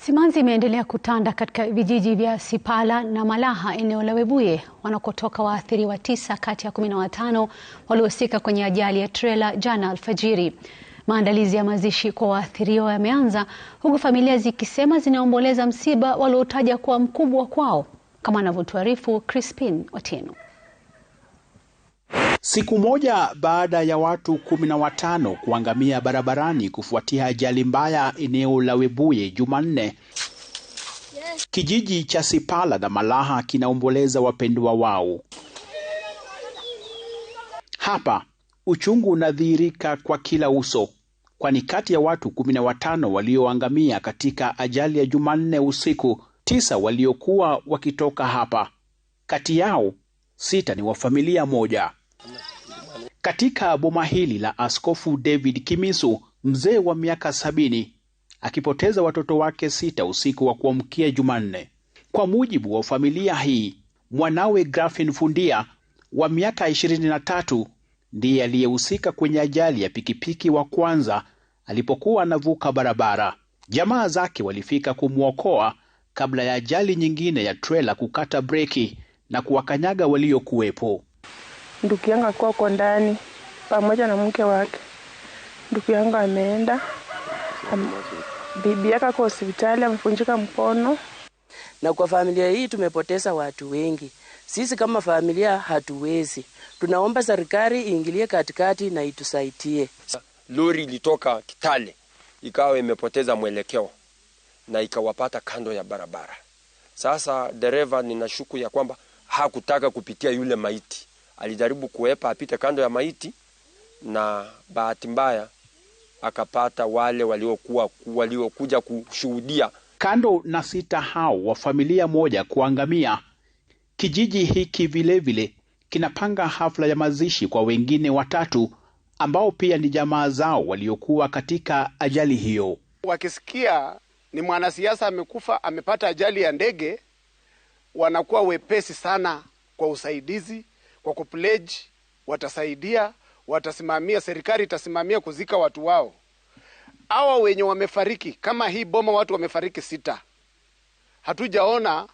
Simanzi imeendelea kutanda katika vijiji vya Sipala na Malaha eneo la Webuye wanakotoka waathiriwa 9 kati ya 15 waliohusika kwenye ajali ya trela jana alfajiri. Maandalizi ya mazishi kwa waathiriwa yameanza huku familia zikisema zinaomboleza msiba waliotaja kuwa mkubwa kwao, kama anavyotuarifu Crispin Otieno. Siku moja baada ya watu 15 kuangamia barabarani kufuatia ajali mbaya eneo la Webuye Jumanne, kijiji cha Sipala na Malaha kinaomboleza wapendwa wao. Hapa uchungu unadhihirika kwa kila uso, kwani kati ya watu 15 walioangamia katika ajali ya Jumanne usiku, 9 waliokuwa wakitoka hapa. Kati yao 6 ni wa familia moja. Katika boma hili la Askofu David Kimisu, mzee wa miaka 70, akipoteza watoto wake 6 usiku wa kuamkia Jumanne. Kwa mujibu wa familia hii, mwanawe Grafin Fundia wa miaka 23 ndiye aliyehusika kwenye ajali ya pikipiki wa kwanza alipokuwa anavuka barabara. Jamaa zake walifika kumwokoa kabla ya ajali nyingine ya trela kukata breki na kuwakanyaga waliokuwepo. Ndugu yangu alikuwa huko ndani pamoja na mke wake. Ndugu yangu ameenda, bibi yake kwa hospitali amevunjika mkono. Na kwa familia hii tumepoteza watu wengi. Sisi kama familia hatuwezi. Tunaomba serikali iingilie katikati na itusaidie. Lori ilitoka Kitale ikawa imepoteza mwelekeo na ikawapata kando ya barabara. Sasa dereva ninashuku ya kwamba hakutaka kupitia yule maiti. Alijaribu kuepa apite kando ya maiti na bahati mbaya akapata wale waliokuja kushuhudia. Kando na 6 hao wa familia moja kuangamia, kijiji hiki vilevile kinapanga hafla ya mazishi kwa wengine 3 ambao pia ni jamaa zao waliokuwa katika ajali hiyo. Wakisikia ni mwanasiasa amekufa, amepata ajali ya ndege, wanakuwa wepesi sana kwa usaidizi, kwa kupledge, watasaidia, watasimamia, serikali itasimamia kuzika watu wao. Hawa wenye wamefariki, kama hii boma watu wamefariki 6. Hatujaona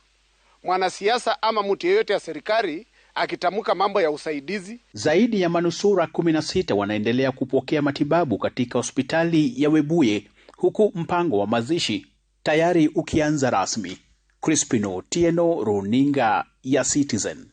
mwanasiasa ama mtu yeyote ya serikali akitamuka mambo ya usaidizi. Zaidi ya manusura 16 wanaendelea kupokea matibabu katika hospitali ya Webuye, huku mpango wa mazishi tayari ukianza rasmi. Crispin Otieno, Runinga ya Citizen.